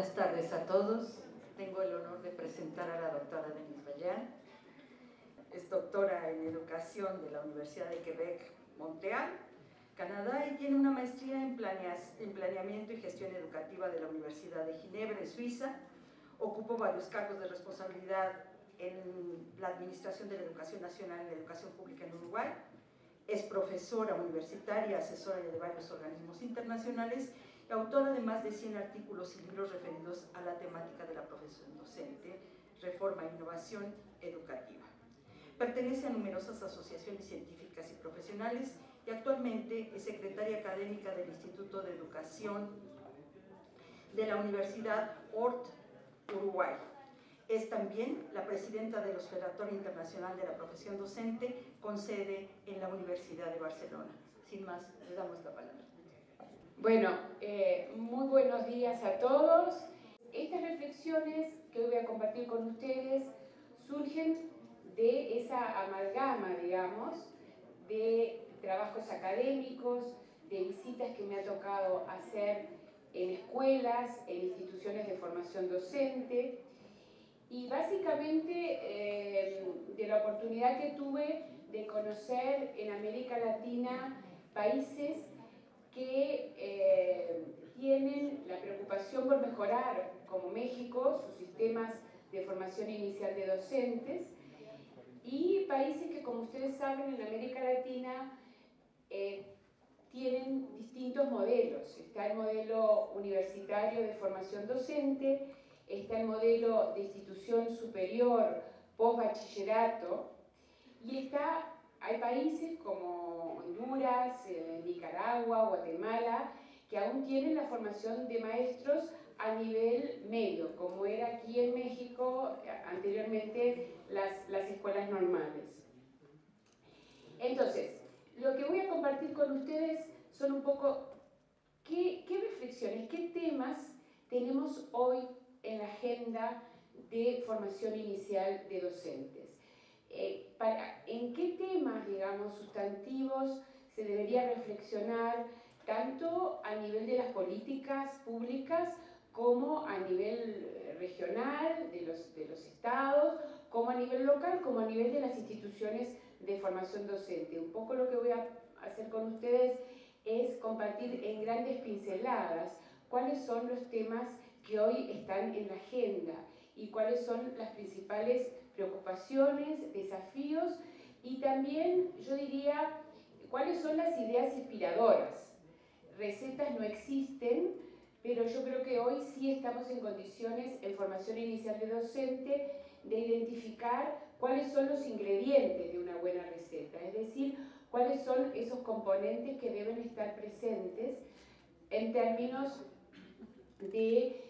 Buenas tardes a todos. Tengo el honor de presentar a la doctora Denise Vallant. Es doctora en Educación de la Universidad de Quebec, Montreal, Canadá, y tiene una maestría en Planeamiento y Gestión Educativa de la Universidad de Ginebra, en Suiza. Ocupó varios cargos de responsabilidad en la Administración de la Educación Nacional y la Educación Pública en Uruguay. Es profesora universitaria, asesora de varios organismos internacionales y autora de más de 100 artículos y libros referidos a la temática de la profesión docente, reforma e innovación educativa. Pertenece a numerosas asociaciones científicas y profesionales y actualmente es secretaria académica del Instituto de Educación de la Universidad Hort, Uruguay. Es también la presidenta del Observatorio Internacional de la Profesión Docente, con sede en la Universidad de Barcelona. Sin más, le damos la palabra. Bueno, muy buenos días a todos. Estas reflexiones que hoy voy a compartir con ustedes surgen de esa amalgama, digamos, de trabajos académicos, de visitas que me ha tocado hacer en escuelas, en instituciones de formación docente, y básicamente de la oportunidad que tuve de conocer en América Latina países que tienen la preocupación por mejorar, como México, sus sistemas de formación inicial de docentes, y países que, como ustedes saben, en América Latina tienen distintos modelos. Está el modelo universitario de formación docente, está el modelo de institución superior post-bachillerato, y hay países como Honduras, Nicaragua, Guatemala, que aún tienen la formación de maestros a nivel medio, como era aquí en México anteriormente las escuelas normales. Entonces, lo que voy a compartir con ustedes son un poco qué reflexiones, qué temas tenemos hoy en la agenda de formación inicial de docentes. ¿En qué temas, digamos, sustantivos se debería reflexionar tanto a nivel de las políticas públicas como a nivel regional, de los estados, como a nivel local, como a nivel de las instituciones de formación docente? Un poco lo que voy a hacer con ustedes es compartir en grandes pinceladas cuáles son los temas que hoy están en la agenda y cuáles son las principales preocupaciones, desafíos, y también, yo diría, cuáles son las ideas inspiradoras. Recetas no existen, pero yo creo que hoy sí estamos en condiciones, en formación inicial de docente, de identificar cuáles son los ingredientes de una buena receta, es decir, cuáles son esos componentes que deben estar presentes en términos de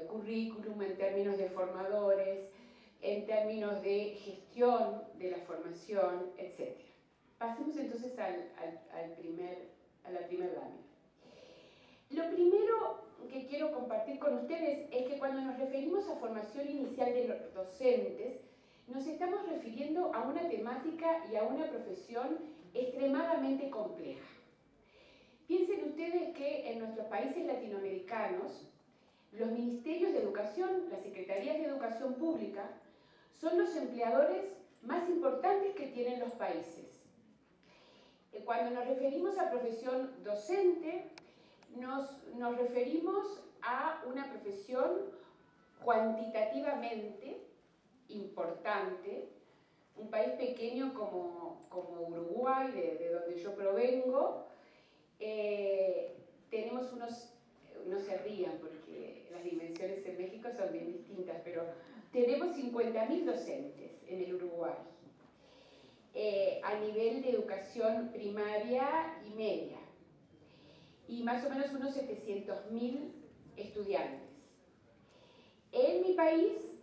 currículum, en términos de formadores, en términos de gestión de la formación, etc. Pasemos entonces a la primera lámina. Lo primero que quiero compartir con ustedes es que cuando nos referimos a formación inicial de los docentes, nos estamos refiriendo a una temática y a una profesión extremadamente compleja. Piensen ustedes que en nuestros países latinoamericanos, los ministerios de educación, las secretarías de educación pública, son los empleadores más importantes que tienen los países. Cuando nos referimos a profesión docente, nos referimos a una profesión cuantitativamente importante. Un país pequeño como Uruguay, de donde yo provengo, tenemos no se rían porque las dimensiones en México son bien distintas, pero tenemos 50.000 docentes en el Uruguay, a nivel de educación primaria y media, y más o menos unos 700.000 estudiantes. En mi país,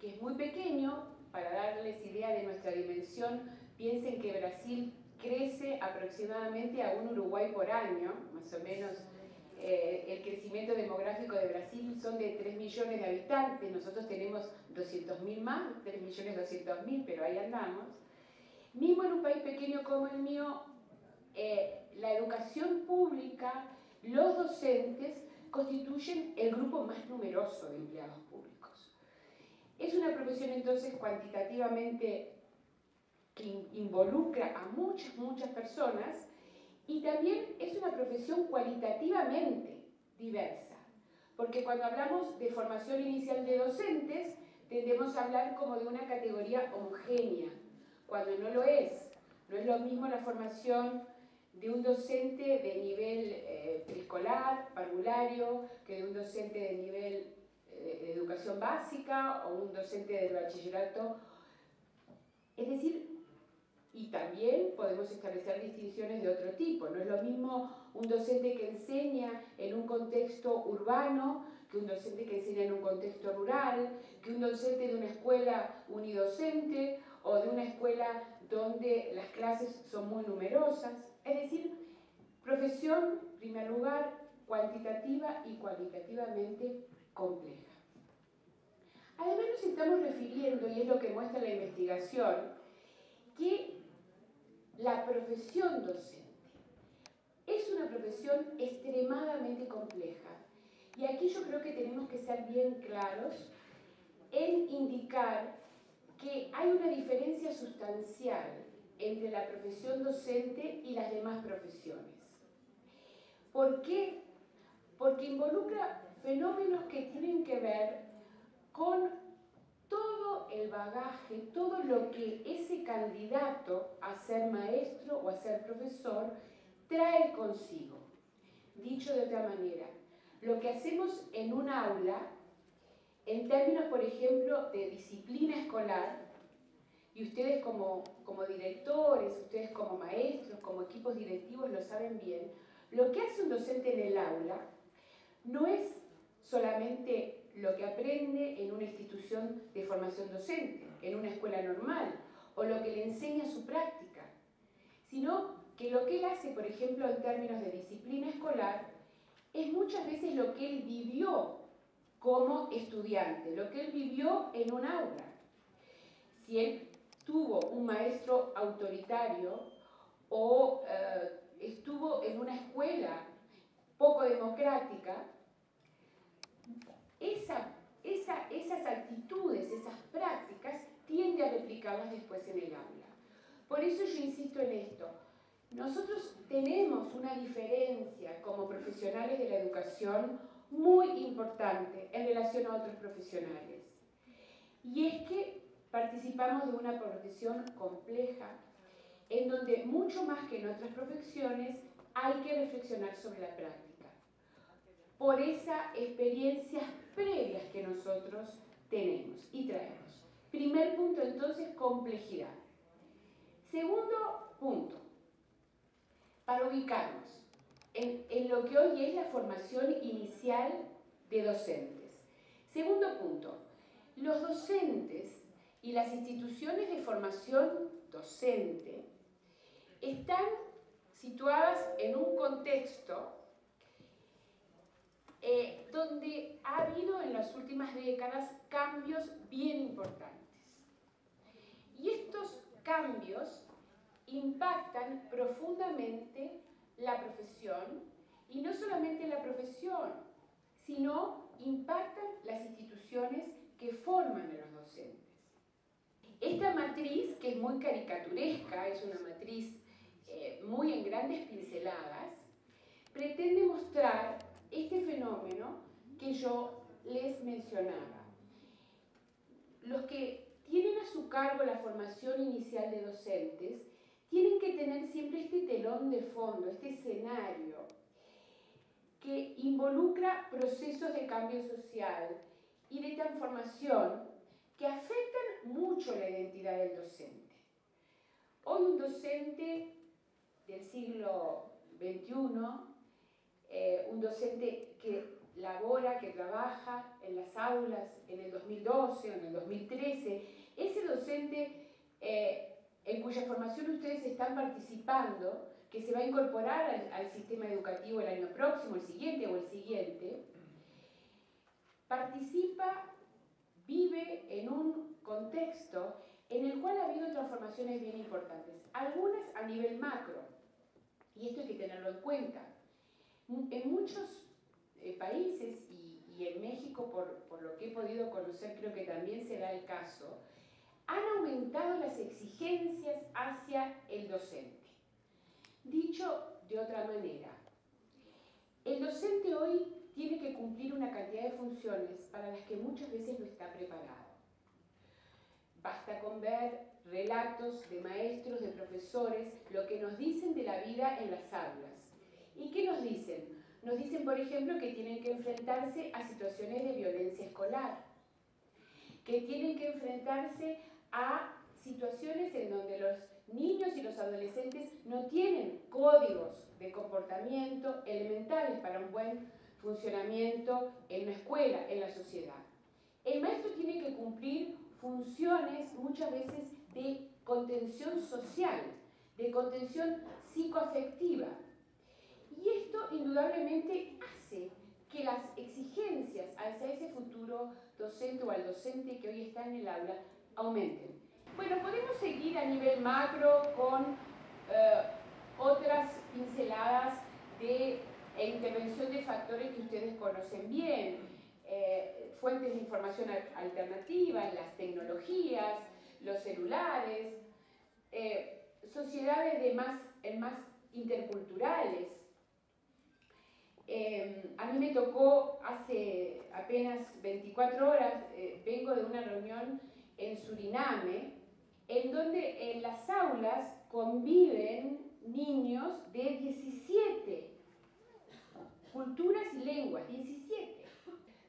que es muy pequeño, para darles idea de nuestra dimensión, piensen que Brasil crece aproximadamente a un Uruguay por año, más o menos. El crecimiento demográfico de Brasil son de 3 millones de habitantes, nosotros tenemos 200.000 más, 3.200.000, pero ahí andamos. Mismo en un país pequeño como el mío, la educación pública, los docentes constituyen el grupo más numeroso de empleados públicos. Es una profesión entonces cuantitativamente que involucra a muchas personas y también es una profesión cualitativamente diversa, porque cuando hablamos de formación inicial de docentes tendemos a hablar como de una categoría homogénea, cuando no lo es. No es lo mismo la formación de un docente de nivel preescolar, parvulario, que de un docente de nivel de educación básica o un docente del bachillerato. Es decir, y también podemos establecer distinciones de otro tipo. No es lo mismo un docente que enseña en un contexto urbano que un docente que enseña en un contexto rural, que un docente de una escuela unidocente o de una escuela donde las clases son muy numerosas. Es decir, profesión, en primer lugar, cuantitativa y cualitativamente compleja. Además nos estamos refiriendo, y es lo que muestra la investigación, que la profesión docente es una profesión extremadamente compleja. Y aquí yo creo que tenemos que ser bien claros en indicar que hay una diferencia sustancial entre la profesión docente y las demás profesiones. ¿Por qué? Porque involucra fenómenos que tienen que ver con todo el bagaje, todo lo que ese candidato a ser maestro o a ser profesor trae consigo. Dicho de otra manera, lo que hacemos en un aula, en términos, por ejemplo, de disciplina escolar, y ustedes como directores, ustedes como maestros, como equipos directivos lo saben bien, lo que hace un docente en el aula no es solamente lo que aprende en una institución de formación docente, en una escuela normal, o lo que le enseña su práctica, sino que lo que él hace, por ejemplo, en términos de disciplina escolar, es muchas veces lo que él vivió como estudiante, lo que él vivió en un aula. Si él tuvo un maestro autoritario o estuvo en una escuela poco democrática, esas actitudes, esas prácticas, tiende a replicarlas después en el aula. Por eso yo insisto en esto. Nosotros tenemos una diferencia como profesionales de la educación muy importante en relación a otros profesionales. Y es que participamos de una profesión compleja, en donde mucho más que en otras profesiones hay que reflexionar sobre la práctica, por esas experiencias previas que nosotros tenemos y traemos. Primer punto, entonces, complejidad. Segundo punto, para ubicarnos en lo que hoy es la formación inicial de docentes. Segundo punto, los docentes y las instituciones de formación docente están situadas en un contexto donde ha habido en las últimas décadas cambios bien importantes. Y estos cambios impactan profundamente la profesión, y no solamente la profesión, sino impactan las instituciones que forman a los docentes. Esta matriz, que es muy caricaturesca, es una matriz muy en grandes pinceladas, pretende mostrar este fenómeno que yo les mencionaba. Los que tienen a su cargo la formación inicial de docentes tienen que tener siempre este telón de fondo, este escenario que involucra procesos de cambio social y de transformación que afectan mucho la identidad del docente. Hoy un docente del siglo XXI, un docente que labora, que trabaja en las aulas en el 2012 o en el 2013, ese docente en cuya formación ustedes están participando, que se va a incorporar al sistema educativo el año próximo, el siguiente o el siguiente, participa, vive en un contexto en el cual ha habido transformaciones bien importantes, algunas a nivel macro, y esto hay que tenerlo en cuenta. En muchos países y en México, por lo que he podido conocer, creo que también será el caso, han aumentado las exigencias hacia el docente. Dicho de otra manera, el docente hoy tiene que cumplir una cantidad de funciones para las que muchas veces no está preparado. Basta con ver relatos de maestros, de profesores, lo que nos dicen de la vida en las aulas. ¿Y qué nos dicen? Nos dicen, por ejemplo, que tienen que enfrentarse a situaciones de violencia escolar, que tienen que enfrentarse a situaciones en donde los niños y los adolescentes no tienen códigos de comportamiento elementales para un buen funcionamiento en una escuela, en la sociedad. El maestro tiene que cumplir funciones muchas veces de contención social, de contención psicoafectiva. Y esto indudablemente hace que las exigencias hacia ese futuro docente o al docente que hoy está en el aula aumenten. Bueno, podemos seguir a nivel macro con otras pinceladas de intervención de factores que ustedes conocen bien, fuentes de información alternativa, las tecnologías, los celulares, sociedades más interculturales. A mí me tocó hace apenas 24 horas, vengo de una reunión en Suriname, en donde en las aulas conviven niños de 17 culturas y lenguas, 17.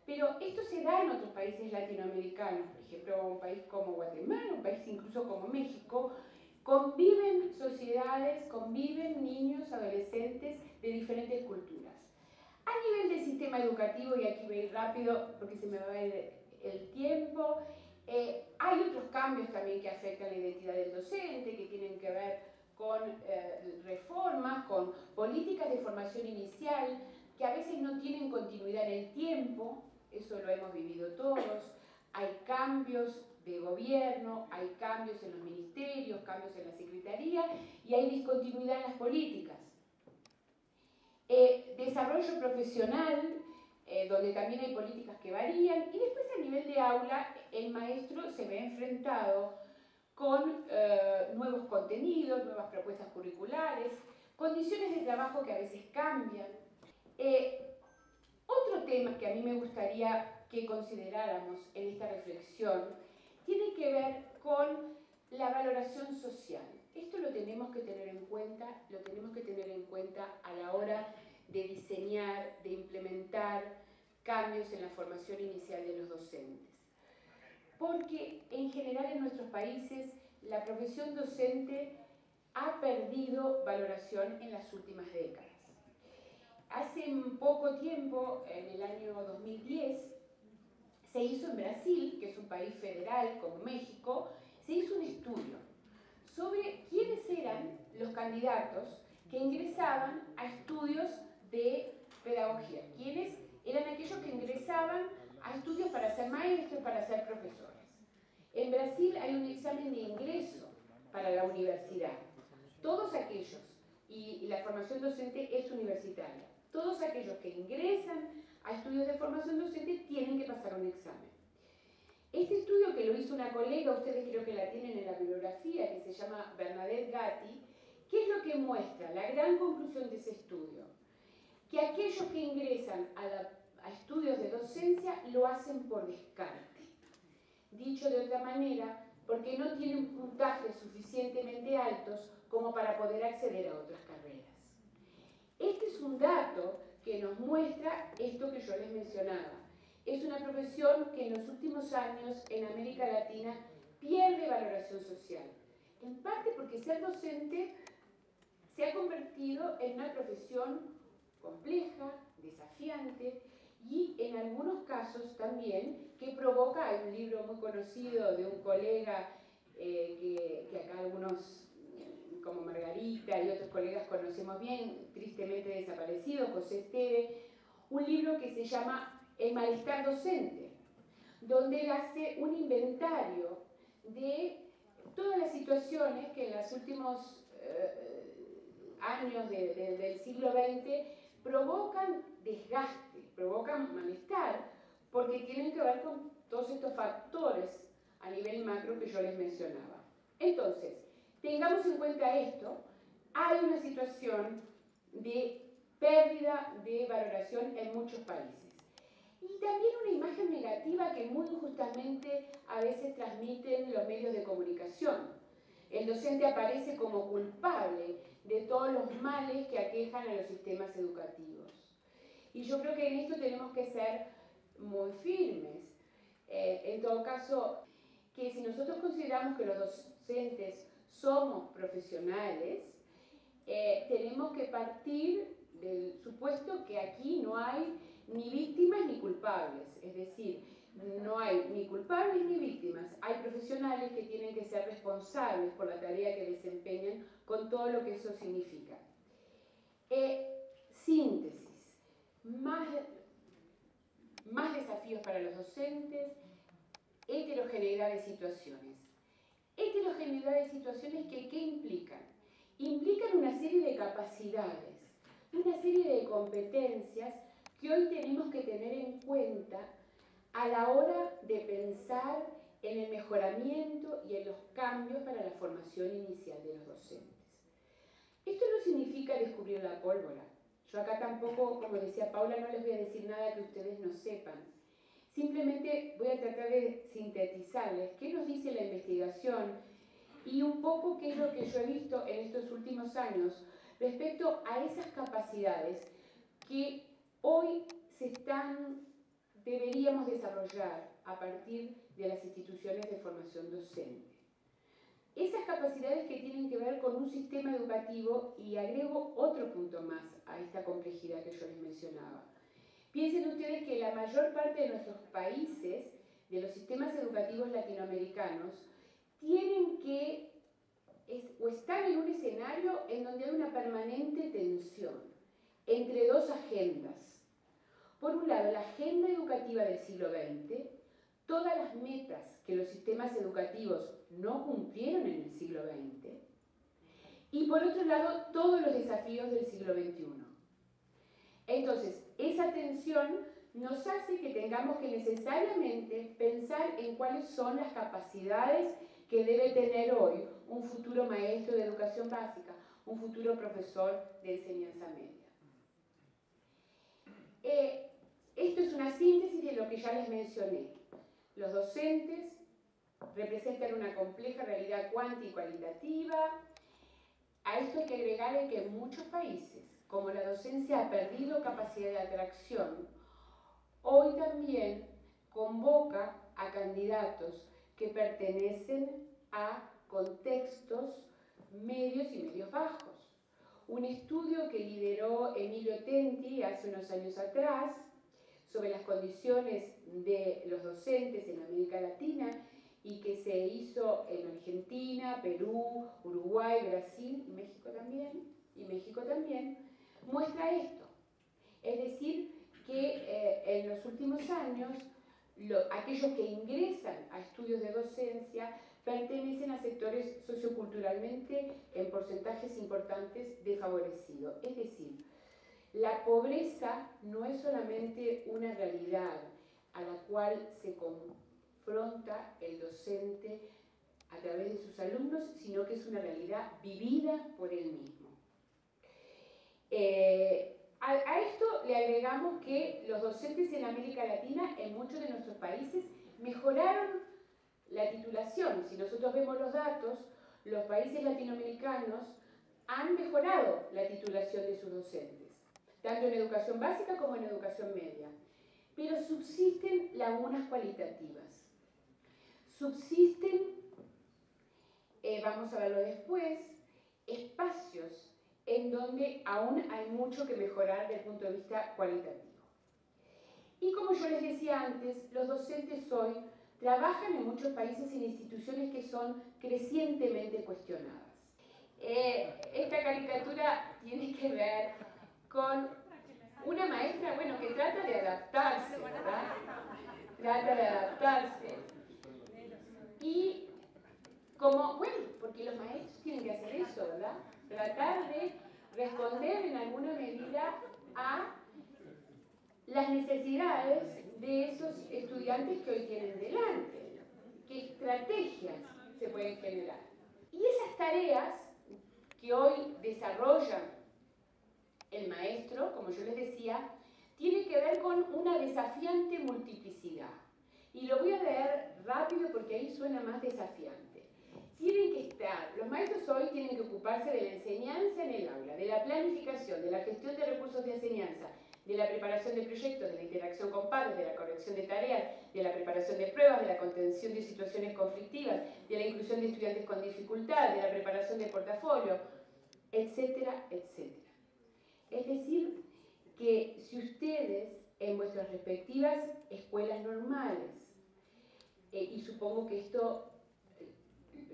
Pero esto se da en otros países latinoamericanos, por ejemplo, un país como Guatemala, un país incluso como México, conviven sociedades, conviven niños, adolescentes de diferentes culturas. A nivel del sistema educativo, y aquí voy a ir rápido porque se me va a ir el tiempo, hay otros cambios también que afectan la identidad del docente, que tienen que ver con reformas, con políticas de formación inicial, que a veces no tienen continuidad en el tiempo, eso lo hemos vivido todos. Hay cambios de gobierno, hay cambios en los ministerios, cambios en la secretaría y hay discontinuidad en las políticas. Desarrollo profesional, donde también hay políticas que varían, y después a nivel de aula el maestro se ve enfrentado con nuevos contenidos, nuevas propuestas curriculares, condiciones de trabajo que a veces cambian. Otro tema que a mí me gustaría que consideráramos en esta reflexión tiene que ver con la valoración social. Esto lo tenemos que tener en cuenta, a la hora de diseñar, de implementar cambios en la formación inicial de los docentes. Porque en general en nuestros países la profesión docente ha perdido valoración en las últimas décadas. Hace poco tiempo, en el año 2010, se hizo en Brasil, que es un país federal como México, se hizo un estudio sobre quiénes eran los candidatos que ingresaban a estudios de pedagogía, quiénes eran aquellos que ingresaban a estudios para ser maestros, para ser profesores. En Brasil hay un examen de ingreso para la universidad. Todos aquellos, y la formación docente es universitaria, todos aquellos que ingresan a estudios de formación docente tienen que pasar un examen. Este estudio, que lo hizo una colega, ustedes creo que la tienen en la bibliografía, que se llama Bernadette Gatti, ¿qué es lo que muestra? La gran conclusión de ese estudio, que aquellos que ingresan a estudios de docencia lo hacen por descarte. Dicho de otra manera, porque no tienen puntajes suficientemente altos como para poder acceder a otras carreras. Este es un dato que nos muestra esto que yo les mencionaba. Es una profesión que en los últimos años en América Latina pierde valoración social. En parte porque ser docente se ha convertido en una profesión compleja, desafiante y en algunos casos también que provoca, hay un libro muy conocido de un colega que acá algunos como Margarita y otros colegas conocemos bien, tristemente desaparecido, José Esteve, un libro que se llama El malestar docente, donde él hace un inventario de todas las situaciones que en los últimos años del siglo XX provocan desgaste, provocan malestar, porque tienen que ver con todos estos factores a nivel macro que yo les mencionaba. Entonces, tengamos en cuenta esto, hay una situación de pérdida de valoración en muchos países. Y también una imagen negativa que muy injustamente a veces transmiten los medios de comunicación. El docente aparece como culpable de todos los males que aquejan a los sistemas educativos. Y yo creo que en esto tenemos que ser muy firmes. En todo caso, que si nosotros consideramos que los docentes somos profesionales, tenemos que partir del supuesto que aquí no hay ni víctimas ni culpables, es decir, no hay ni culpables ni víctimas, hay profesionales que tienen que ser responsables por la tarea que desempeñan con todo lo que eso significa. Síntesis, más desafíos para los docentes, heterogeneidad de situaciones. Heterogeneidad de situaciones que ¿qué implican? Implican una serie de capacidades, una serie de competencias que hoy tenemos que tener en cuenta a la hora de pensar en el mejoramiento y en los cambios para la formación inicial de los docentes. Esto no significa descubrir la pólvora. Yo acá tampoco, como decía Paula, no les voy a decir nada que ustedes no sepan. Simplemente voy a tratar de sintetizarles qué nos dice la investigación y un poco qué es lo que yo he visto en estos últimos años respecto a esas capacidades que hoy deberíamos desarrollar a partir de las instituciones de formación docente. Esas capacidades que tienen que ver con un sistema educativo, y agrego otro punto más a esta complejidad que yo les mencionaba. Piensen ustedes que la mayor parte de nuestros países, de los sistemas educativos latinoamericanos, tienen que, o están en un escenario en donde hay una permanente tensión entre dos agendas. Por un lado, la agenda educativa del siglo XX, todas las metas que los sistemas educativos no cumplieron en el siglo XX, y por otro lado, todos los desafíos del siglo XXI. Entonces, esa tensión nos hace que tengamos que necesariamente pensar en cuáles son las capacidades que debe tener hoy un futuro maestro de educación básica, un futuro profesor de enseñanza media. Esto es una síntesis de lo que ya les mencioné. Los docentes representan una compleja realidad cuántica y cualitativa. A esto hay que agregarle que en muchos países, como la docencia ha perdido capacidad de atracción, hoy también convoca a candidatos que pertenecen a contextos medios y medios bajos. Un estudio que lideró Emilio Tenti hace unos años atrás sobre las condiciones de los docentes en América Latina y que se hizo en Argentina, Perú, Uruguay, Brasil y México también, muestra esto. Es decir, que en los últimos años aquellos que ingresan a estudios de docencia pertenecen a sectores socioculturalmente en porcentajes importantes desfavorecidos. Es decir, la pobreza no es solamente una realidad a la cual se confronta el docente a través de sus alumnos, sino que es una realidad vivida por él mismo. A esto le agregamos que los docentes en América Latina, en muchos de nuestros países, mejoraron la titulación. Si nosotros vemos los datos, los países latinoamericanos han mejorado la titulación de sus docentes, tanto en educación básica como en educación media. Pero subsisten lagunas cualitativas. Subsisten, vamos a verlo después, espacios en donde aún hay mucho que mejorar desde el punto de vista cualitativo. Y como yo les decía antes, los docentes hoy trabajan en muchos países en instituciones que son crecientemente cuestionadas. Esta caricatura tiene que ver con una maestra, bueno, que trata de adaptarse, ¿verdad? Trata de adaptarse. Y como, bueno, porque los maestros tienen que hacer eso, ¿verdad? Tratar de responder en alguna medida a las necesidades de esos estudiantes que hoy tienen delante, qué estrategias se pueden generar. Y esas tareas que hoy desarrolla el maestro, como yo les decía, tienen que ver con una desafiante multiplicidad. Y lo voy a leer rápido porque ahí suena más desafiante. Tienen que estar, los maestros hoy tienen que ocuparse de la enseñanza en el aula, de la planificación, de la gestión de recursos de enseñanza, de la preparación de proyectos, de la interacción con pares, de la corrección de tareas, de la preparación de pruebas, de la contención de situaciones conflictivas, de la inclusión de estudiantes con dificultad, de la preparación del portafolio, etcétera, etcétera. Es decir, que si ustedes en vuestras respectivas escuelas normales, y supongo que esto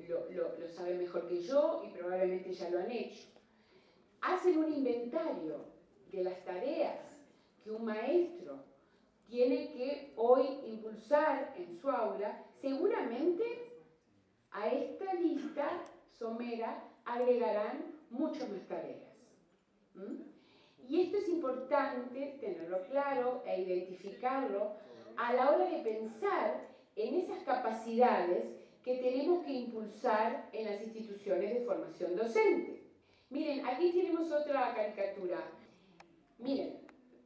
lo saben mejor que yo y probablemente ya lo han hecho, hacen un inventario de las tareas que un maestro tiene que hoy impulsar en su aula, seguramente a esta lista somera agregarán muchas más tareas. Y esto es importante tenerlo claro e identificarlo a la hora de pensar en esas capacidades que tenemos que impulsar en las instituciones de formación docente. Miren, aquí tenemos otra caricatura. Miren,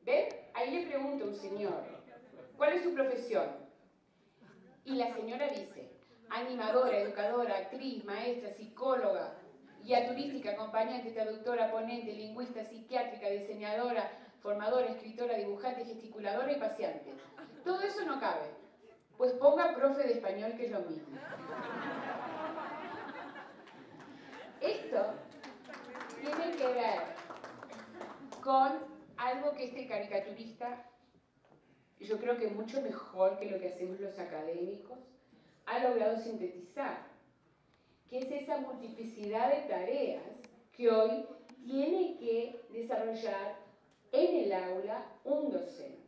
¿ven? Ahí le pregunta un señor, ¿cuál es su profesión? Y la señora dice, animadora, educadora, actriz, maestra, psicóloga, guía turística, acompañante, traductora, ponente, lingüista, psiquiátrica, diseñadora, formadora, escritora, dibujante, gesticuladora y paseante. Todo eso no cabe. Pues ponga profe de español, que es lo mismo. Esto tiene que ver con algo que este caricaturista, yo creo que mucho mejor que lo que hacemos los académicos, ha logrado sintetizar, que es esa multiplicidad de tareas que hoy tiene que desarrollar en el aula un docente.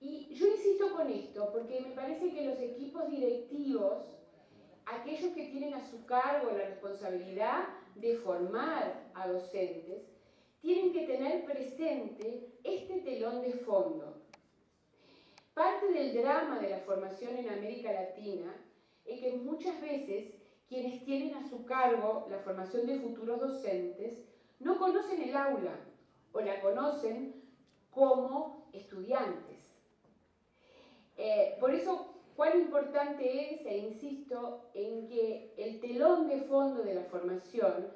Y yo insisto con esto porque me parece que los equipos directivos, aquellos que tienen a su cargo la responsabilidad de formar a docentes, tienen que tener presente este telón de fondo. Parte del drama de la formación en América Latina es que muchas veces quienes tienen a su cargo la formación de futuros docentes no conocen el aula o la conocen como estudiantes. Por eso, cuán importante es, e insisto, en que el telón de fondo de la formación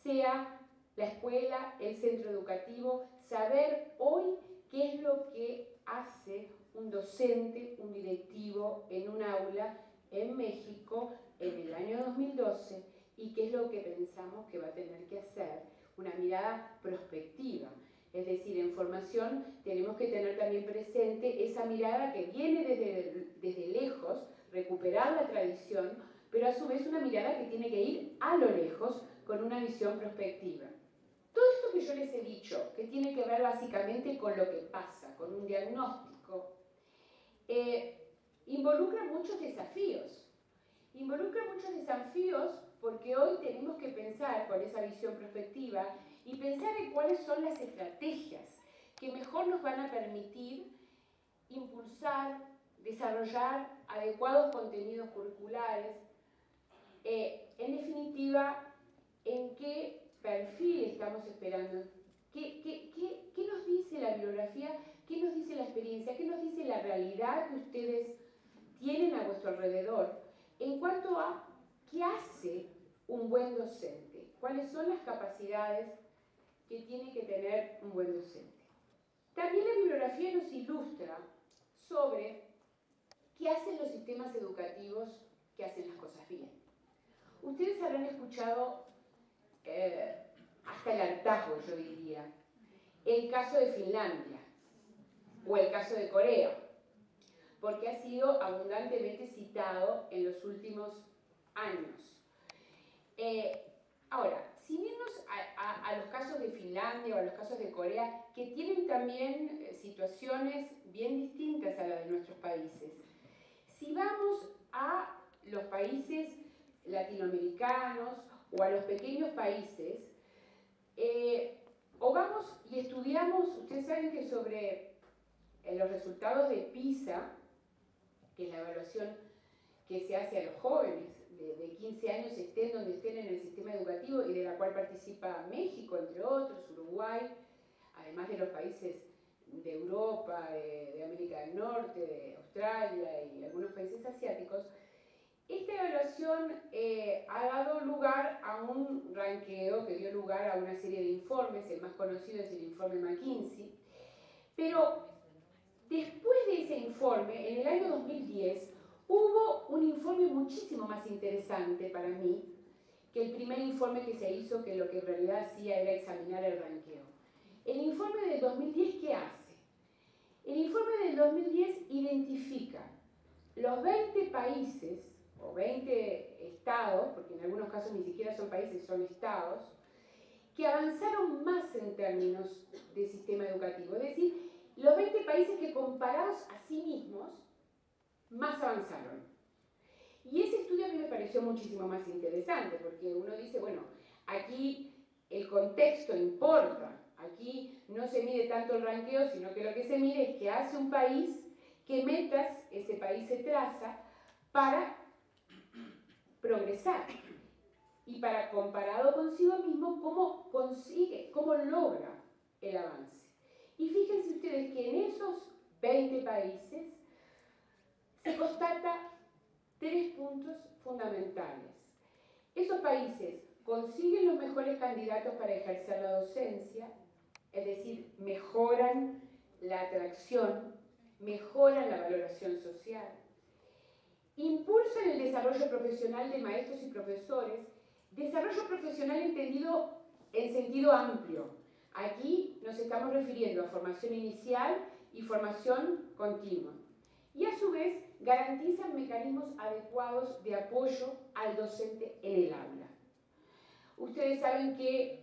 sea la escuela, el centro educativo, saber hoy qué es lo que hace un docente, un directivo en un aula en México en el año 2012 y qué es lo que pensamos que va a tener que hacer, una mirada prospectiva. Es decir, en formación tenemos que tener también presente esa mirada que viene desde lejos, recuperar la tradición, pero a su vez una mirada que tiene que ir a lo lejos con una visión prospectiva. Todo esto que yo les he dicho, que tiene que ver básicamente con lo que pasa, con un diagnóstico, involucra muchos desafíos. Involucra muchos desafíos porque hoy tenemos que pensar con esa visión prospectiva y pensar en cuáles son las estrategias que mejor nos van a permitir impulsar, desarrollar adecuados contenidos curriculares, en definitiva, en qué perfil estamos esperando, qué nos dice la bibliografía, qué nos dice la experiencia, qué nos dice la realidad que ustedes tienen a vuestro alrededor en cuanto a qué hace un buen docente, cuáles son las capacidades que tiene que tener un buen docente. También la bibliografía nos ilustra sobre qué hacen los sistemas educativos que hacen las cosas bien. Ustedes habrán escuchado hasta el hartazgo, yo diría, el caso de Finlandia o el caso de Corea, porque ha sido abundantemente citado en los últimos años. Ahora, sin irnos a los casos de Finlandia o a los casos de Corea, que tienen también situaciones bien distintas a las de nuestros países, si vamos a los países latinoamericanos o a los pequeños países, o vamos y estudiamos, ustedes saben que sobre en los resultados de PISA, que es la evaluación que se hace a los jóvenes de 15 años, estén donde estén en el sistema educativo y de la cual participa México, entre otros, Uruguay, además de los países de Europa, de América del Norte, de Australia y algunos países asiáticos. Esta evaluación ha dado lugar a un ranqueo que dio lugar a una serie de informes. El más conocido es el informe McKinsey, pero después de ese informe, en el año 2010, hubo un informe muchísimo más interesante para mí que el primer informe que se hizo, que lo que en realidad hacía era examinar el ranqueo. El informe del 2010, ¿qué hace? El informe del 2010 identifica los 20 países, o 20 estados, porque en algunos casos ni siquiera son países, son estados, que avanzaron más en términos de sistema educativo. Es decir, los 20 países que comparados a sí mismos, más avanzaron. Y ese estudio a mí me pareció muchísimo más interesante, porque uno dice, bueno, aquí el contexto importa, aquí no se mide tanto el ranqueo, sino que lo que se mide es qué hace un país, qué metas ese país se traza para progresar y para, comparado consigo mismo, cómo consigue, cómo logra el avance. Y fíjense ustedes que en esos 20 países se constata 3 puntos fundamentales. Esos países consiguen los mejores candidatos para ejercer la docencia, es decir, mejoran la atracción, mejoran la valoración social, impulsan el desarrollo profesional de maestros y profesores, desarrollo profesional entendido en sentido amplio. Aquí nos estamos refiriendo a formación inicial y formación continua. Y a su vez garantizan mecanismos adecuados de apoyo al docente en el aula. Ustedes saben que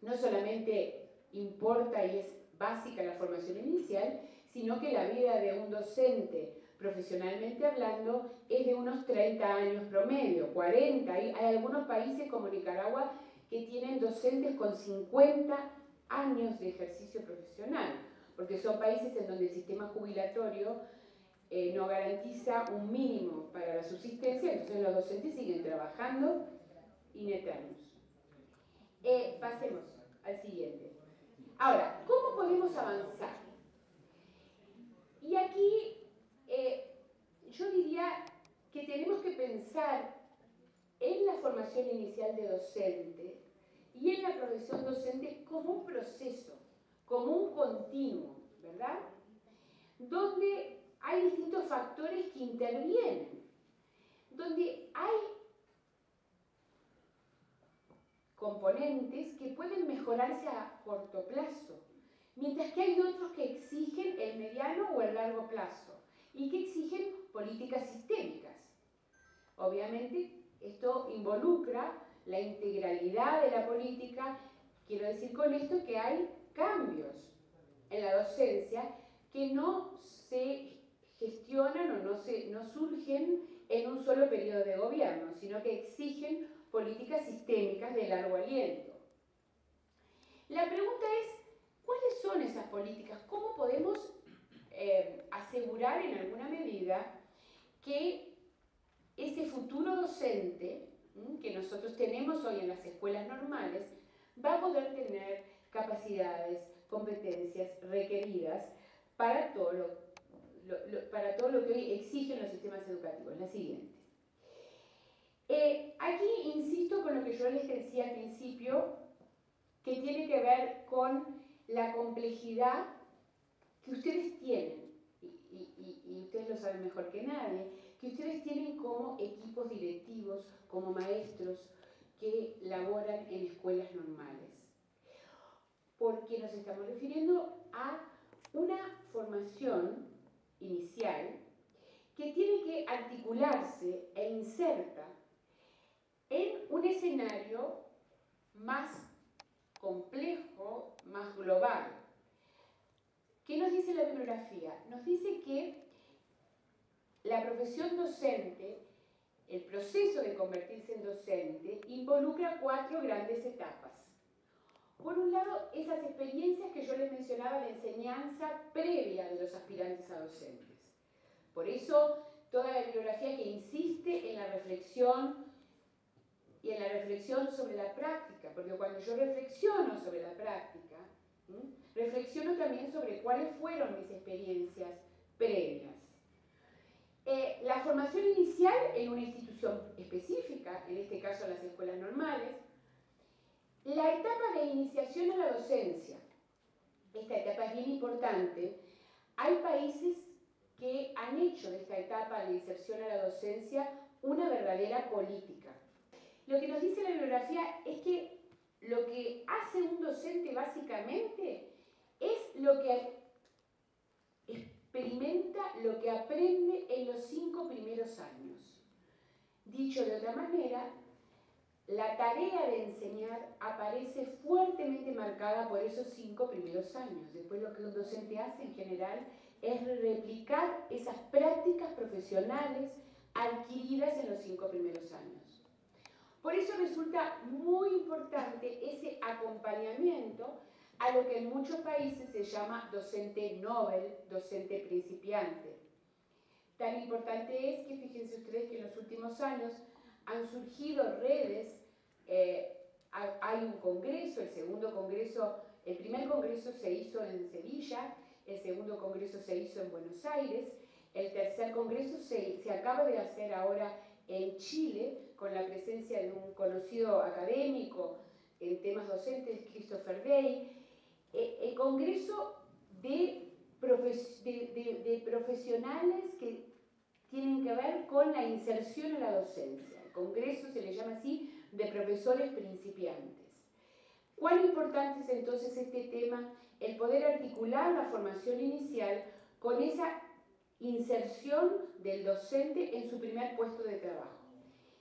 no solamente importa y es básica la formación inicial, sino que la vida de un docente, profesionalmente hablando, es de unos 30 años promedio, 40. Hay algunos países como Nicaragua que tienen docentes con 50 años de ejercicio profesional, porque son países en donde el sistema jubilatorio no garantiza un mínimo para la subsistencia, entonces los docentes siguen trabajando in eternus. Pasemos al siguiente. Ahora, ¿cómo podemos avanzar? Y aquí yo diría que tenemos que pensar en la formación inicial de docente y en la profesión docente como un proceso, como un continuo, ¿verdad? Donde hay distintos factores que intervienen, donde hay componentes que pueden mejorarse a corto plazo, mientras que hay otros que exigen el mediano o el largo plazo y que exigen políticas sistémicas. Obviamente, esto involucra la integralidad de la política. Quiero decir con esto que hay cambios en la docencia que no se gestionan o no surgen en un solo periodo de gobierno, sino que exigen políticas sistémicas de largo aliento. La pregunta es, ¿cuáles son esas políticas? ¿Cómo podemos asegurar en alguna medida que ese futuro docente que nosotros tenemos hoy en las escuelas normales va a poder tener capacidades, competencias requeridas para todo lo que hoy exigen los sistemas educativos? La siguiente. Aquí insisto con lo que yo les decía al principio, que tiene que ver con la complejidad que ustedes tienen, y ustedes lo saben mejor que nadie, que ustedes tienen como equipos directivos, como maestros que laboran en escuelas normales. Porque nos estamos refiriendo a una formación inicial que tiene que articularse e inserta en un escenario más complejo, más global. ¿Qué nos dice la bibliografía? Nos dice que la profesión docente, el proceso de convertirse en docente, involucra 4 grandes etapas. Por un lado, esas experiencias que yo les mencionaba de enseñanza previa de los aspirantes a docentes. Por eso, toda la bibliografía que insiste en la reflexión y en la reflexión sobre la práctica, porque cuando yo reflexiono sobre la práctica, reflexiono también sobre cuáles fueron mis experiencias previas. La formación inicial en una institución específica, en este caso las escuelas normales, la etapa de iniciación a la docencia, esta etapa es bien importante. Hay países que han hecho de esta etapa de inserción a la docencia una verdadera política. Lo que nos dice la bibliografía es que lo que hace un docente básicamente es lo que experimenta, lo que aprende en los 5 primeros años. Dicho de otra manera, la tarea de enseñar aparece fuertemente marcada por esos 5 primeros años. Después lo que un docente hace en general es replicar esas prácticas profesionales adquiridas en los 5 primeros años. Por eso resulta muy importante ese acompañamiento a lo que en muchos países se llama docente novel, docente principiante. Tan importante es que fíjense ustedes que en los últimos años han surgido redes, hay un congreso, el primer congreso se hizo en Sevilla, el segundo congreso se hizo en Buenos Aires, el tercer congreso se acaba de hacer ahora en Chile, con la presencia de un conocido académico en temas docentes, Christopher Day, el congreso de profesionales que tienen que ver con la inserción en la docencia. El congreso se le llama así, de profesores principiantes. ¿Cuán importante es entonces este tema? El poder articular la formación inicial con esa inserción del docente en su primer puesto de trabajo.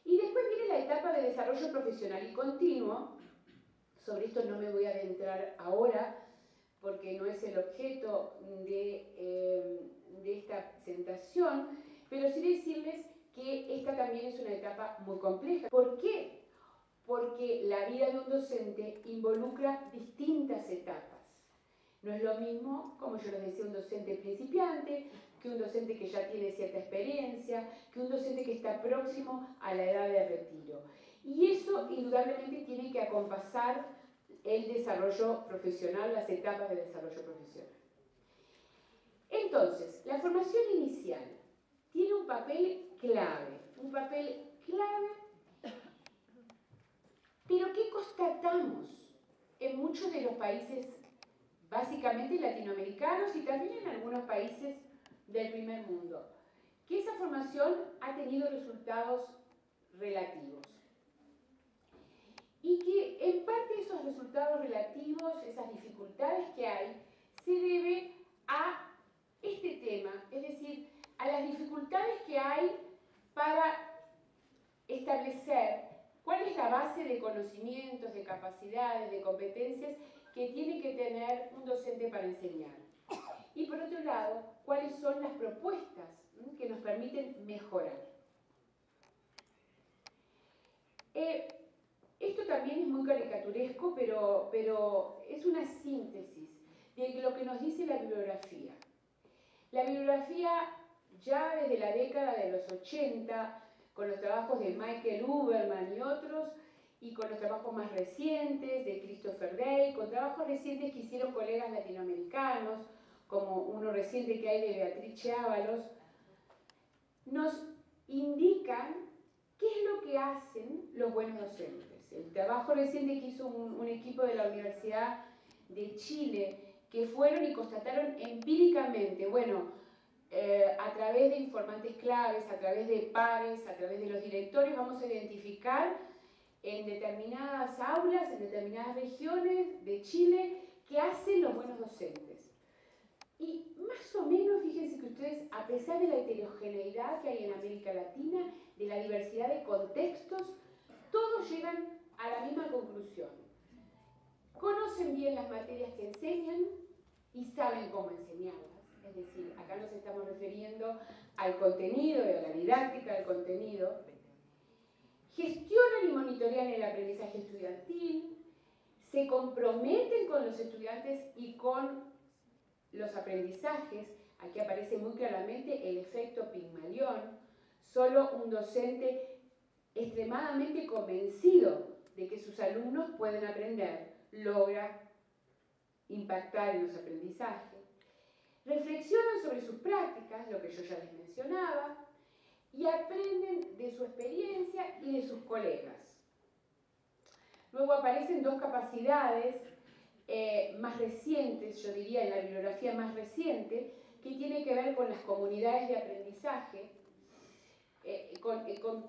Y después viene la etapa de desarrollo profesional y continuo. Sobre esto no me voy a adentrar ahora, porque no es el objeto de esta presentación, pero sí decirles que esta también es una etapa muy compleja. ¿Por qué? Porque la vida de un docente involucra distintas etapas. No es lo mismo, como yo les decía, un docente principiante, que un docente que ya tiene cierta experiencia, que un docente que está próximo a la edad de retiro. Y eso indudablemente tiene que acompasar el desarrollo profesional, las etapas de desarrollo profesional. Entonces, la formación inicial tiene un papel clave, pero ¿qué constatamos en muchos de los países, básicamente latinoamericanos y también en algunos países del primer mundo? Que esa formación ha tenido resultados relativos. Y que en parte esos resultados relativos, esas dificultades que hay, se debe a este tema, es decir, a las dificultades que hay para establecer cuál es la base de conocimientos, de capacidades, de competencias que tiene que tener un docente para enseñar. Y por otro lado, cuáles son las propuestas que nos permiten mejorar. Esto también es muy caricaturesco, pero es una síntesis de lo que nos dice la bibliografía. La bibliografía ya desde la década de los 80, con los trabajos de Michael Uberman y otros, y con los trabajos más recientes de Christopher Day, con trabajos recientes que hicieron colegas latinoamericanos, como uno reciente que hay de Beatrice Ábalos, nos indican qué es lo que hacen los buenos docentes. El trabajo reciente que hizo un equipo de la Universidad de Chile, que fueron y constataron empíricamente, bueno, a través de informantes claves, a través de pares, a través de los directorios, vamos a identificar en determinadas aulas, en determinadas regiones de Chile, qué hacen los buenos docentes. Y más o menos, fíjense que ustedes, a pesar de la heterogeneidad que hay en América Latina, de la diversidad de contextos, todos llegan a la misma conclusión. Conocen bien las materias que enseñan y saben cómo enseñarlas. Es decir, acá nos estamos refiriendo al contenido y a la didáctica del contenido. Gestionan y monitorean el aprendizaje estudiantil, se comprometen con los estudiantes y con los aprendizajes. Aquí aparece muy claramente el efecto Pigmalión. Solo un docente extremadamente convencido de que sus alumnos pueden aprender logra impactar en los aprendizajes. Reflexionan sobre sus prácticas, lo que yo ya les mencionaba, y aprenden de su experiencia y de sus colegas. Luego aparecen dos capacidades más recientes, yo diría en la bibliografía más reciente, que tiene que ver con las comunidades de aprendizaje,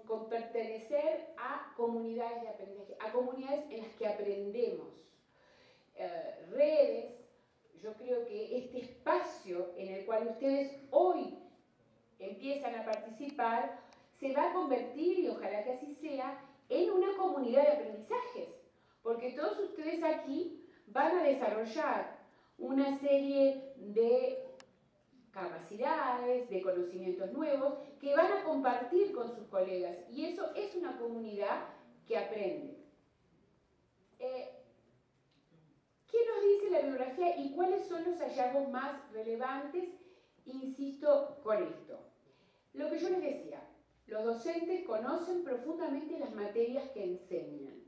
con pertenecer a comunidades de aprendizaje, a comunidades en las que aprendemos. Redes, yo creo que este espacio en el cual ustedes hoy empiezan a participar se va a convertir, y ojalá que así sea, en una comunidad de aprendizajes, porque todos ustedes aquí van a desarrollar una serie de capacidades, de conocimientos nuevos que van a compartir con sus colegas, y eso es una comunidad que aprende. ¿Qué nos dice la bibliografía y cuáles son los hallazgos más relevantes? Insisto con esto. Lo que yo les decía, los docentes conocen profundamente las materias que enseñan.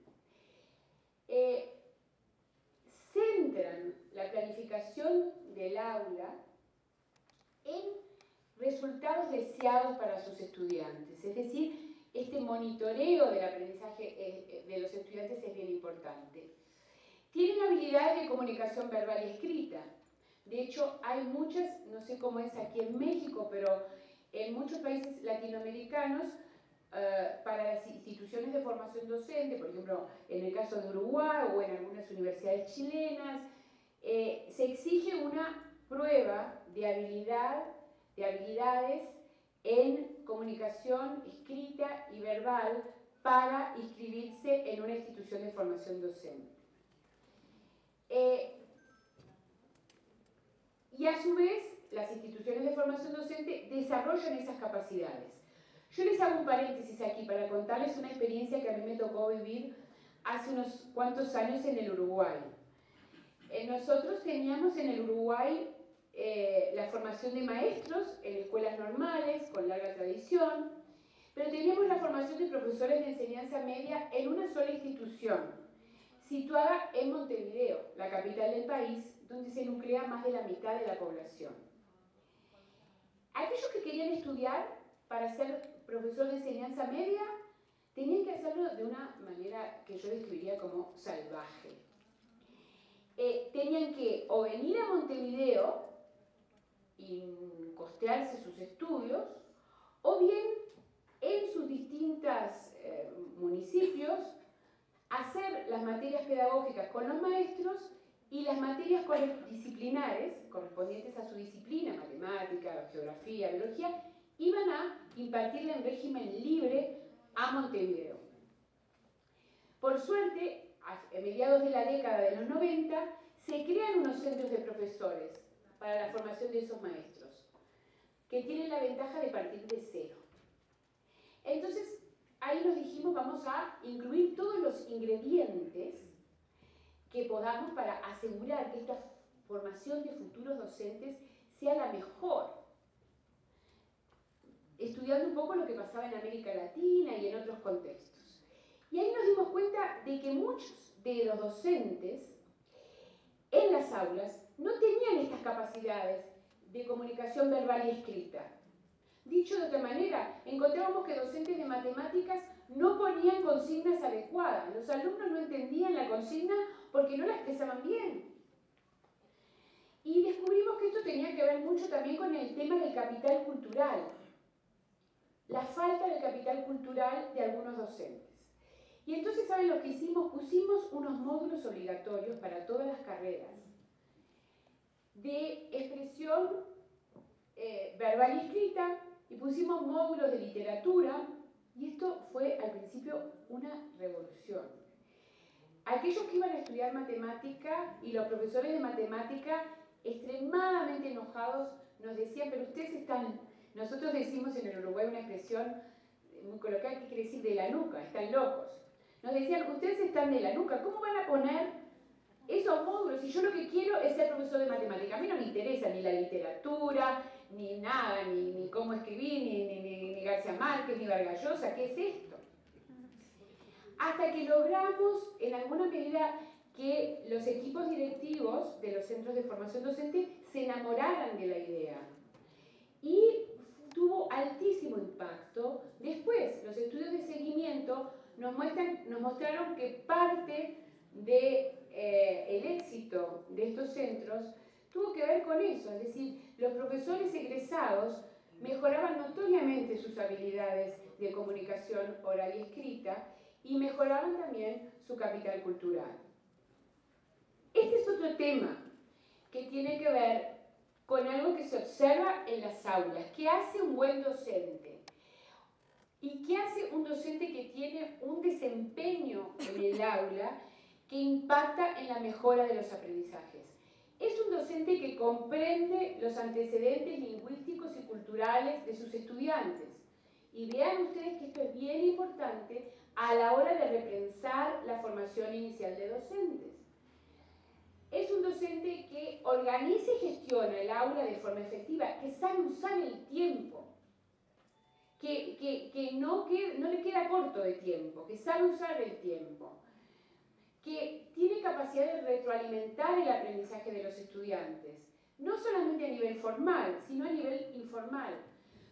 Centran la planificación del aula en resultados deseados para sus estudiantes. Es decir, este monitoreo del aprendizaje de los estudiantes es bien importante. Tienen habilidades de comunicación verbal y escrita. De hecho, hay muchas, no sé cómo es aquí en México, pero en muchos países latinoamericanos, para las instituciones de formación docente, por ejemplo, en el caso de Uruguay o en algunas universidades chilenas, se exige una prueba de habilidades en comunicación escrita y verbal para inscribirse en una institución de formación docente. Y a su vez, las instituciones de formación docente desarrollan esas capacidades. Yo les hago un paréntesis aquí para contarles una experiencia que a mí me tocó vivir hace unos cuantos años en el Uruguay. Nosotros teníamos en el Uruguay la formación de maestros en escuelas normales, con larga tradición, pero teníamos la formación de profesores de enseñanza media en una sola institución, situada en Montevideo, la capital del país, donde se nuclea más de la mitad de la población. Aquellos que querían estudiar para ser profesor de enseñanza media tenían que hacerlo de una manera que yo describiría como salvaje. Tenían que o venir a Montevideo y costearse sus estudios, o bien en sus distintos municipios hacer las materias pedagógicas con los maestros y las materias disciplinares correspondientes a su disciplina, matemática, geografía, biología, iban a impartirla en régimen libre a Montevideo. Por suerte, a mediados de la década de los 90, se crean unos centros de profesores para la formación de esos maestros, que tienen la ventaja de partir de cero. Entonces, ahí nos dijimos, vamos a incluir todos los ingredientes que podamos para asegurar que esta formación de futuros docentes sea la mejor. Estudiando un poco lo que pasaba en América Latina y en otros contextos. Y ahí nos dimos cuenta de que muchos de los docentes en las aulas no tenían estas capacidades de comunicación verbal y escrita. Dicho de otra manera, encontrábamos que docentes de matemáticas no ponían consignas adecuadas. Los alumnos no entendían la consigna porque no la expresaban bien. Y descubrimos que esto tenía que ver mucho también con el tema del capital cultural. La falta de capital cultural de algunos docentes. Y entonces, ¿saben lo que hicimos? Pusimos unos módulos obligatorios para todas las carreras de expresión verbal y escrita, y pusimos módulos de literatura, y esto fue al principio una revolución. Aquellos que iban a estudiar matemática y los profesores de matemática, extremadamente enojados, nos decían, pero ustedes están, nosotros decimos en el Uruguay una expresión muy coloquial que quiere decir de la nuca, están locos. Nos decían, ustedes están de la nuca, ¿cómo van a poner esos módulos, y yo lo que quiero es ser profesor de matemáticas. A mí no me interesa ni la literatura, ni nada, ni cómo escribir, ni García Márquez, ni Vargas Llosa. ¿Qué es esto? Hasta que logramos, en alguna medida, que los equipos directivos de los centros de formación docente se enamoraran de la idea. Y tuvo altísimo impacto. Después, los estudios de seguimiento nos mostraron que parte del éxito de estos centros tuvo que ver con eso, es decir, los profesores egresados mejoraban notoriamente sus habilidades de comunicación oral y escrita y mejoraban también su capital cultural. Este es otro tema que tiene que ver con algo que se observa en las aulas. ¿Qué hace un buen docente? ¿Y qué hace un docente que tiene un desempeño en el aula que impacta en la mejora de los aprendizajes? Es un docente que comprende los antecedentes lingüísticos y culturales de sus estudiantes. Y vean ustedes que esto es bien importante a la hora de repensar la formación inicial de docentes. Es un docente que organiza y gestiona el aula de forma efectiva, que sabe usar el tiempo, que no le queda corto de tiempo, que sabe usar el tiempo, que tiene capacidad de retroalimentar el aprendizaje de los estudiantes, no solamente a nivel formal, sino a nivel informal.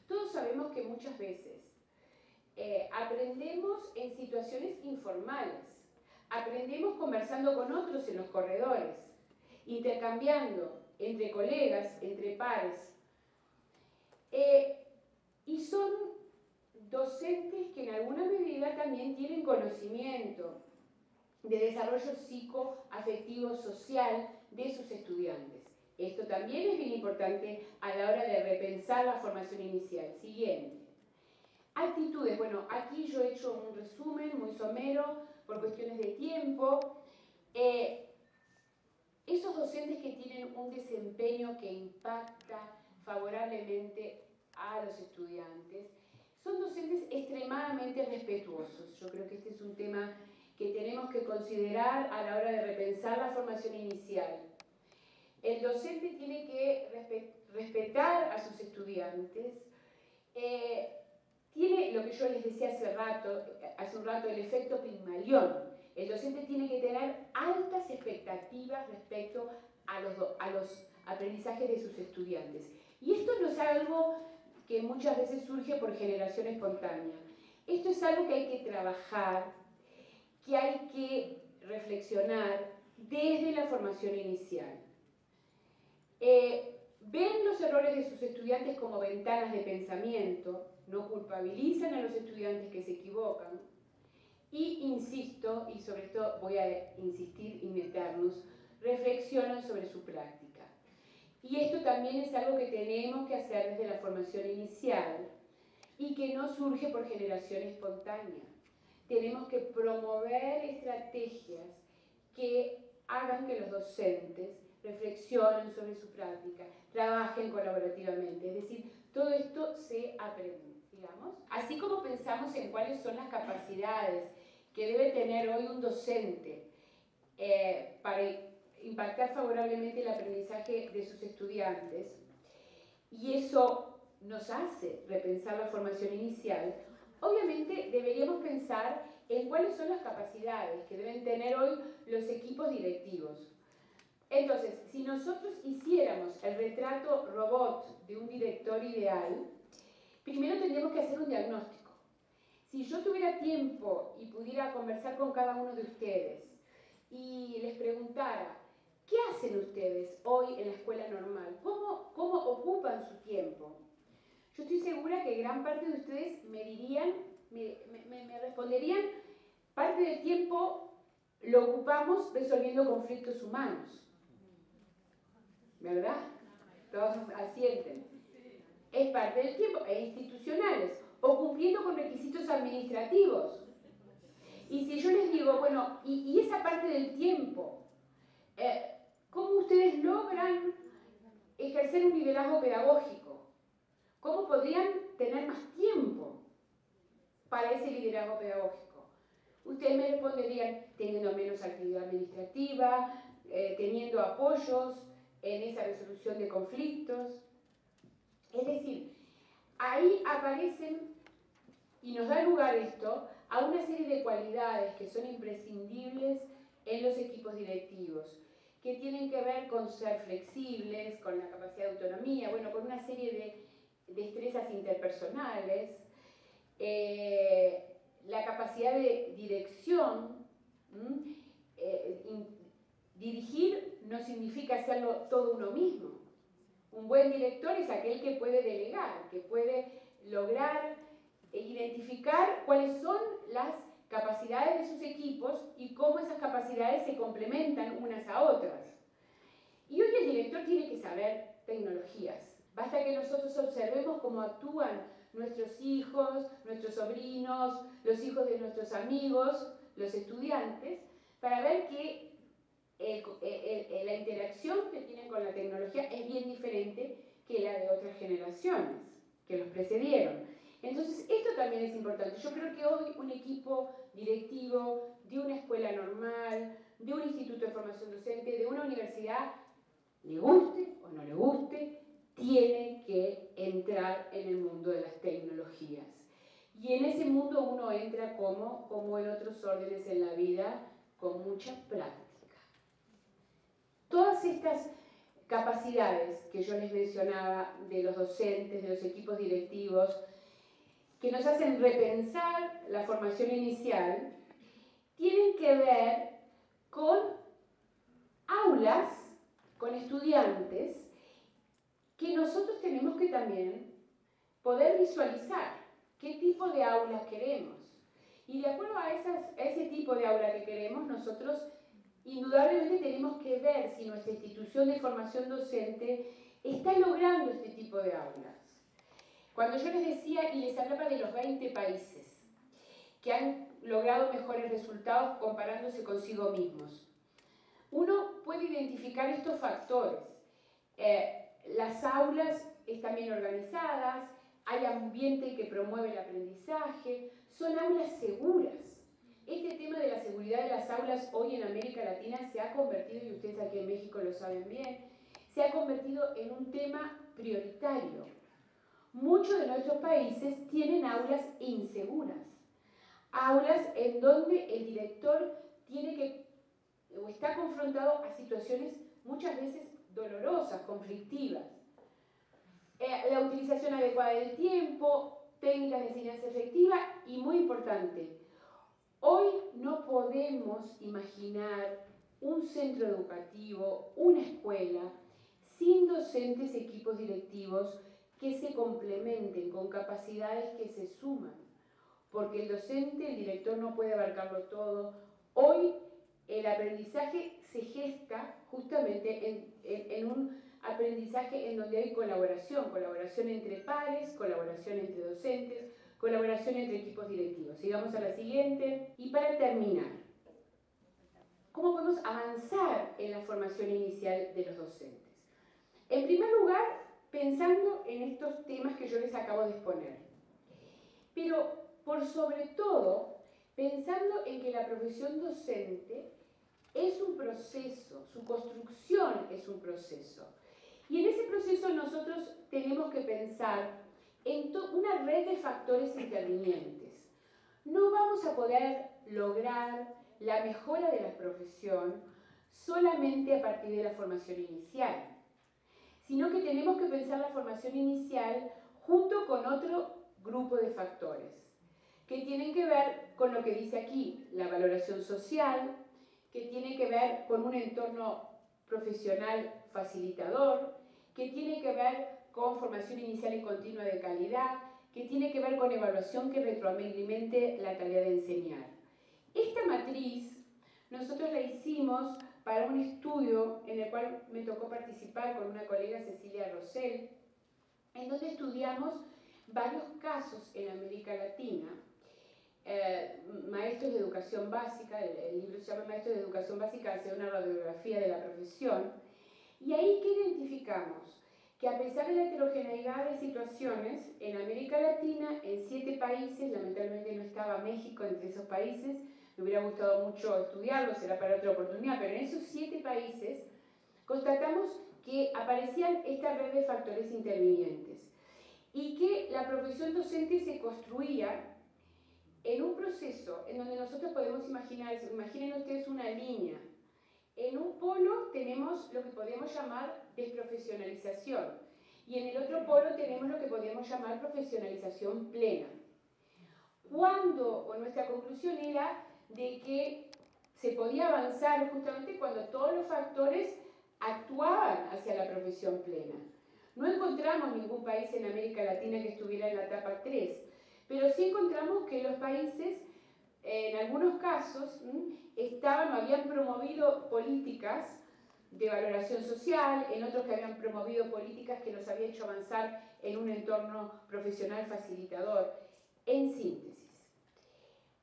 Todos sabemos que muchas veces aprendemos en situaciones informales, aprendemos conversando con otros en los corredores, intercambiando entre colegas, entre pares. Y son docentes que en alguna medida también tienen conocimiento de desarrollo psicoafectivo social de sus estudiantes. Esto también es bien importante a la hora de repensar la formación inicial. Siguiente. Actitudes. Bueno, aquí yo he hecho un resumen muy somero por cuestiones de tiempo. Esos docentes que tienen un desempeño que impacta favorablemente a los estudiantes son docentes extremadamente respetuosos. Yo creo que este es un tema que tenemos que considerar a la hora de repensar la formación inicial. El docente tiene que respetar a sus estudiantes. Tiene lo que yo les decía hace un rato, el efecto Pigmalión. El docente tiene que tener altas expectativas respecto a los aprendizajes de sus estudiantes. Y esto no es algo que muchas veces surge por generación espontánea. Esto es algo que hay que trabajar, que hay que reflexionar desde la formación inicial. Ven los errores de sus estudiantes como ventanas de pensamiento, no culpabilizan a los estudiantes que se equivocan y, insisto, y sobre todo voy a insistir y meternos, reflexionan sobre su práctica. Y esto también es algo que tenemos que hacer desde la formación inicial y que no surge por generación espontánea. Tenemos que promover estrategias que hagan que los docentes reflexionen sobre su práctica, trabajen colaborativamente, es decir, todo esto se aprende, digamos. Así como pensamos en cuáles son las capacidades que debe tener hoy un docente para impactar favorablemente el aprendizaje de sus estudiantes, y eso nos hace repensar la formación inicial, obviamente deberíamos pensar en cuáles son las capacidades que deben tener hoy los equipos directivos. Entonces, si nosotros hiciéramos el retrato robot de un director ideal, primero tendríamos que hacer un diagnóstico. Si yo tuviera tiempo y pudiera conversar con cada uno de ustedes y les preguntara, ¿qué hacen ustedes hoy en la escuela normal? ¿Cómo ocupan su tiempo? Yo estoy segura que gran parte de ustedes me dirían, me responderían, parte del tiempo lo ocupamos resolviendo conflictos humanos. ¿Verdad? Todos asienten. Es parte del tiempo, e institucionales, o cumpliendo con requisitos administrativos. Y si yo les digo, bueno, y esa parte del tiempo, ¿cómo ustedes logran ejercer un liderazgo pedagógico? ¿Cómo podrían tener más tiempo para ese liderazgo pedagógico? Ustedes me responderían teniendo menos actividad administrativa, teniendo apoyos en esa resolución de conflictos. Es decir, ahí aparecen y nos da lugar esto a una serie de cualidades que son imprescindibles en los equipos directivos, que tienen que ver con ser flexibles, con la capacidad de autonomía, bueno, con una serie de destrezas interpersonales, la capacidad de dirección. Dirigir no significa hacerlo todo uno mismo. Un buen director es aquel que puede delegar, que puede lograr identificar cuáles son las capacidades de sus equipos y cómo esas capacidades se complementan unas a otras. Y hoy el director tiene que saber tecnologías. Basta que nosotros observemos cómo actúan nuestros hijos, nuestros sobrinos, los hijos de nuestros amigos, los estudiantes, para ver que la interacción que tienen con la tecnología es bien diferente que la de otras generaciones que los precedieron. Entonces, esto también es importante. Yo creo que hoy un equipo directivo de una escuela normal, de un instituto de formación docente, de una universidad, le guste o no le guste, tiene que entrar en el mundo de las tecnologías. Y en ese mundo uno entra como en otros órdenes en la vida, con mucha práctica. Todas estas capacidades que yo les mencionaba de los docentes, de los equipos directivos, que nos hacen repensar la formación inicial, tienen que ver con aulas, con estudiantes, que nosotros tenemos que también poder visualizar qué tipo de aulas queremos. Y de acuerdo a ese tipo de aula que queremos, nosotros indudablemente tenemos que ver si nuestra institución de formación docente está logrando este tipo de aulas. Cuando yo les decía y les hablaba de los 20 países que han logrado mejores resultados comparándose consigo mismos, uno puede identificar estos factores. Las aulas están bien organizadas, hay ambiente que promueve el aprendizaje, son aulas seguras. Este tema de la seguridad de las aulas hoy en América Latina se ha convertido, y ustedes aquí en México lo saben bien, se ha convertido en un tema prioritario. Muchos de nuestros países tienen aulas inseguras, aulas en donde el director tiene que, o está confrontado a situaciones muchas veces dolorosas, conflictivas. La utilización adecuada del tiempo, técnicas de enseñanza efectiva y, muy importante, hoy no podemos imaginar un centro educativo, una escuela, sin docentes, equipos directivos que se complementen con capacidades que se suman. Porque el docente, el director no puede abarcarlo todo. Hoy el aprendizaje se gesta justamente en un aprendizaje en donde hay colaboración entre pares, colaboración entre docentes, colaboración entre equipos directivos. Sigamos a la siguiente. Y para terminar, ¿cómo podemos avanzar en la formación inicial de los docentes? En primer lugar, pensando en estos temas que yo les acabo de exponer. Pero, por sobre todo, pensando en que la profesión docente es un proceso, su construcción es un proceso. Y en ese proceso nosotros tenemos que pensar en una red de factores intervinientes. No vamos a poder lograr la mejora de la profesión solamente a partir de la formación inicial, sino que tenemos que pensar la formación inicial junto con otro grupo de factores que tienen que ver con lo que dice aquí, la valoración social, que tiene que ver con un entorno profesional facilitador, que tiene que ver con formación inicial y continua de calidad, que tiene que ver con evaluación que retroalimente la tarea de enseñar. Esta matriz nosotros la hicimos para un estudio en el cual me tocó participar con una colega, Cecilia Rosell, en donde estudiamos varios casos en América Latina, maestros de educación básica, el libro se llama Maestros de Educación Básica, hace una radiografía de la profesión, y ahí que identificamos que a pesar de la heterogeneidad de situaciones, en América Latina, en 7 países, lamentablemente no estaba México entre esos países, me hubiera gustado mucho estudiarlo, será para otra oportunidad, pero en esos 7 países constatamos que aparecían esta red de factores intervinientes y que la profesión docente se construía en un proceso en donde nosotros podemos imaginar, imaginen ustedes una línea. En un polo tenemos lo que podemos llamar desprofesionalización y en el otro polo tenemos lo que podemos llamar profesionalización plena. Nuestra conclusión era de que se podía avanzar justamente cuando todos los factores actuaban hacia la profesión plena. No encontramos ningún país en América Latina que estuviera en la etapa 3, pero sí encontramos que los países, en algunos casos, habían promovido políticas de valoración social, en otros que habían promovido políticas que los había hecho avanzar en un entorno profesional facilitador. En síntesis,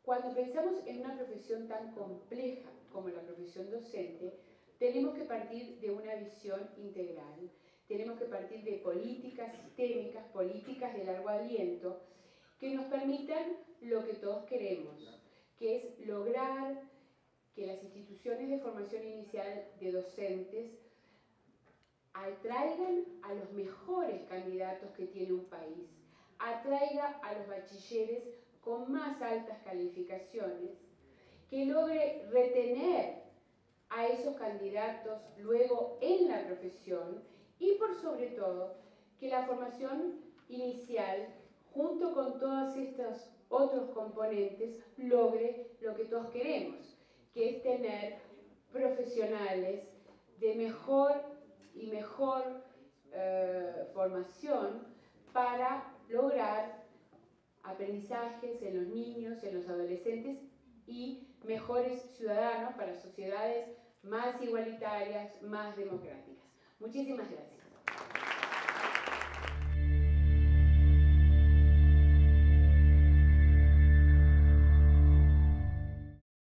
cuando pensamos en una profesión tan compleja como la profesión docente, tenemos que partir de una visión integral, tenemos que partir de políticas sistémicas, políticas de largo aliento, que nos permitan lo que todos queremos, que es lograr que las instituciones de formación inicial de docentes atraigan a los mejores candidatos que tiene un país, atraiga a los bachilleres con más altas calificaciones, que logre retener a esos candidatos luego en la profesión y por sobre todo que la formación inicial junto con todos estos otros componentes logre lo que todos queremos, que es tener profesionales de mejor y mejor formación para lograr aprendizajes en los niños, en los adolescentes y mejores ciudadanos para sociedades más igualitarias, más democráticas. Muchísimas gracias.